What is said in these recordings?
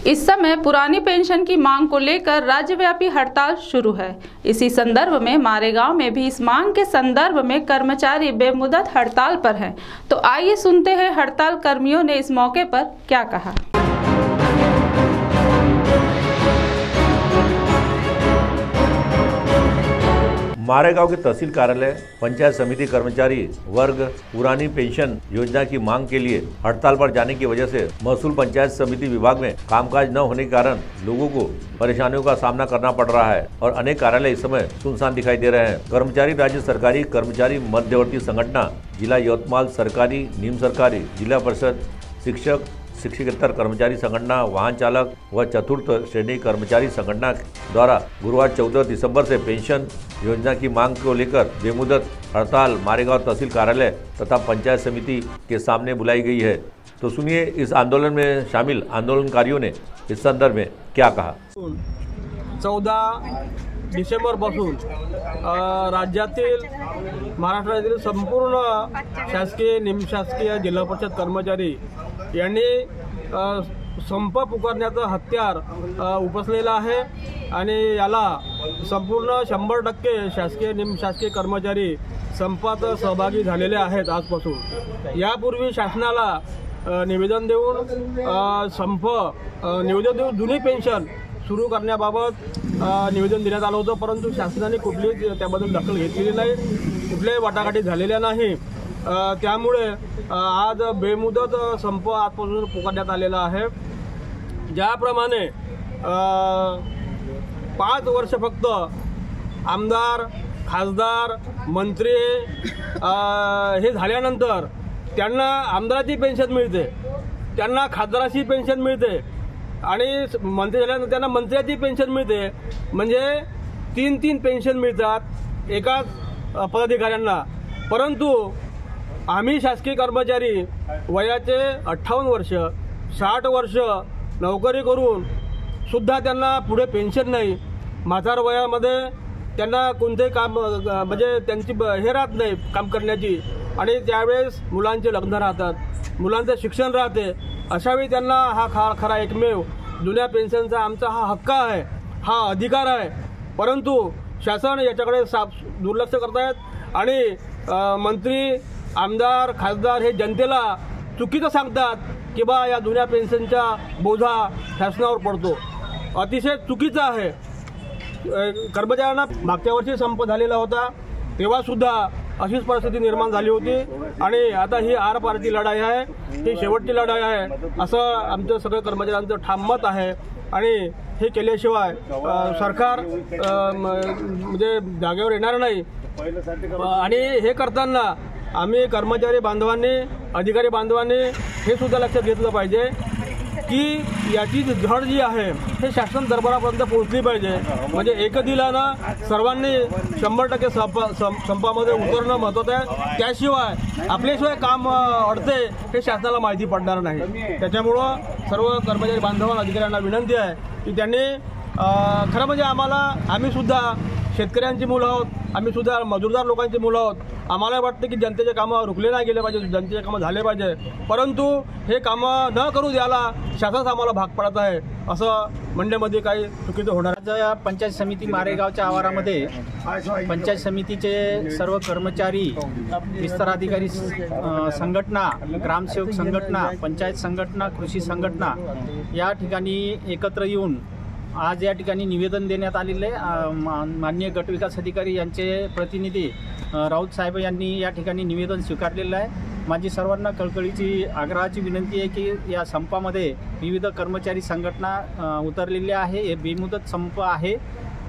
इस समय पुरानी पेंशन की मांग को लेकर राज्यव्यापी हड़ताल शुरू है। इसी संदर्भ में मारेगांव में भी इस मांग के संदर्भ में कर्मचारी बेमुदत हड़ताल पर हैं। तो आइए सुनते हैं हड़ताल कर्मियों ने इस मौके पर क्या कहा। मारेगांव के तहसील कार्यालय पंचायत समिति कर्मचारी वर्ग पुरानी पेंशन योजना की मांग के लिए हड़ताल पर जाने की वजह से महसूल पंचायत समिति विभाग में कामकाज न होने के कारण लोगों को परेशानियों का सामना करना पड़ रहा है और अनेक कार्यालय इस समय सुनसान दिखाई दे रहे हैं। कर्मचारी राज्य सरकारी कर्मचारी मध्यवर्ती संगठन, जिला यवतमाल सरकारी, निम सरकारी, जिला परिषद, शिक्षक, शिक्षकेतर कर्मचारी संगठन, वाहन चालक व चतुर्थ श्रेणी कर्मचारी संगठन द्वारा गुरुवार 14 दिसंबर से पेंशन योजना की मांग को लेकर बेमुदत हड़ताल मारेगांव तहसील कार्यालय तथा पंचायत समिति के सामने बुलाई गई है। तो सुनिए इस आंदोलन में शामिल आंदोलनकारियों ने इस संदर्भ में क्या कहा। 14 डिसेंबरपासून राज्यातील महाराष्ट्रातील संपूर्ण शासकीय निमशासकीय जिल्हा परिषद कर्मचारी यांनी संप पुकारण्याचं हत्यार उपसलेलं आहे आणि याला संपूर्ण 100% शासकीय निमशासकीय कर्मचारी संपात सहभागी झालेले आहेत। आजपासून यापूर्वी शासनाला निवेदन देऊन जुनी पेन्शन सुरू करण्याबाबत निवेदन देण्यात आलं होतं, परंतु शासनाने कुठलीच त्याबद्दल दखल घेतलेली नाही, कुठल्याही वाटाघाटी झालेल्या नाही। त्यामुळे आज बेमुदत संप आजपासून पुकारण्यात आलेला आहे। ज्याप्रमाणे 5 वर्ष फक्त आमदार, खासदार, मंत्री हे झाल्यानंतर त्यांना आमदाराची पेन्शन मिळते, त्यांना खासदाराची पेन्शन मिळते आणि मंत्री झाल्यानंतर त्यांना मंत्र्याची पेन्शन मिळते। म्हणजे 3 पेन्शन मिळतात एकाच पदाधिकाऱ्यांना। परंतु आम्ही शासकीय कर्मचारी वयाचे 58 वर्ष 60 वर्ष नोकरी करून सुद्धा त्यांना पुढे पेन्शन नाही। म्हातार वयामध्ये त्यांना कोणते काम म्हणजे त्यांची हे राहत नाही काम करण्याची आणि त्यावेळेस मुलांचे लग्न राहतात, मुलांचे शिक्षण राहते। अशावेळी त्यांना हा खरा एकमेव जुन्या पेन्शनचा आमचा हा हक्क आहे, हा अधिकार आहे। परंतु शासन याच्याकडे दुर्लक्ष करतायत आणि मंत्री, आमदार, खासदार हे जनतेला चुकीचं सांगतात की बा या जुन्या पेन्शनचा बोजा शासनावर पडतो। अतिशय चुकीचं आहे। कर्मचाऱ्यांना मागच्या वर्षी संप झालेला होता तेव्हा सुद्धा अशीच परिस्थिती निर्माण झाली होती आणि आता ही आरपारची लढाई आहे, ही शेवटची लढाई आहे असं आमचं सगळं कर्मचाऱ्यांचं ठाम मत आहे। आणि हे केल्याशिवाय सरकार म्हणजे जागेवर येणार नाही। आणि हे करताना आम्ही कर्मचारी बांधवांनी, अधिकारी बांधवांनी हे सुद्धा लक्षात घेतलं पाहिजे की याची झड जी आहे हे शासन दरबारापर्यंत पोहोचली पाहिजे। म्हणजे एकदिलानं सर्वांनी 100% संपामध्ये उतरणं महत्त्वाचं आहे। त्याशिवाय आपल्याशिवाय काम अडते हे शासनाला माहिती पडणार नाही। त्याच्यामुळं सर्व कर्मचारी बांधवांना, अधिकाऱ्यांना विनंती आहे की त्यांनी खरं म्हणजे आम्ही सुद्धा शेतकऱ्यांची मुलं आहोत, आम्ही सुद्धा मजूरदार लोकांची मुलं आहोत। आम्हाला वाटतं की जनतेचे कामं रुकले नाही गेले पाहिजे, जनतेचे कामं झाले पाहिजे, परंतु हे कामं न करू द्यायला शासनाचा आम्हाला भाग पडत आहे असं म्हणण्यामध्ये काही चुकीचं होणार। पंचायत समिती मारेगावच्या आवारामध्ये पंचायत समितीचे सर्व कर्मचारी, विस्तार अधिकारी संघटना, ग्रामसेवक संघटना, पंचायत संघटना, कृषी संघटना या ठिकाणी एकत्र येऊन आज या ठिकाणी निवेदन देण्यात आलेले माननीय गटविकास अधिकारी यांचे प्रतिनिधी राऊत साहेब यांनी या ठिकाणी निवेदन स्वीकारलेलं आहे। माझी सर्वांना कळकळीची आग्रहाची विनंती आहे की या संपामध्ये विविध कर्मचारी संघटना उतरलेल्या आहे। हे बेमुदत संप आहे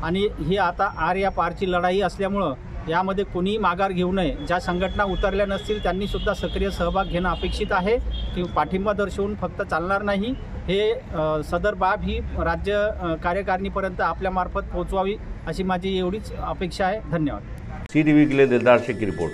आणि ही आता आर या पारची लढाई असल्यामुळं यामध्ये कोणीही माघार घेऊ नये। ज्या संघटना उतरल्या नसतील त्यांनी सुद्धा सक्रिय सहभाग घेणं अपेक्षित आहे की पाठिंबा दर्शवून फक्त चालणार नाही। हे सदर बाब ही राज्य कार्यकारिणीपर्यंत आपल्यामार्फत पोहोचवावी अशी माझी एवढीच अपेक्षा आहे। धन्यवाद। CTV के लिए दिलदार शेख की रिपोर्ट।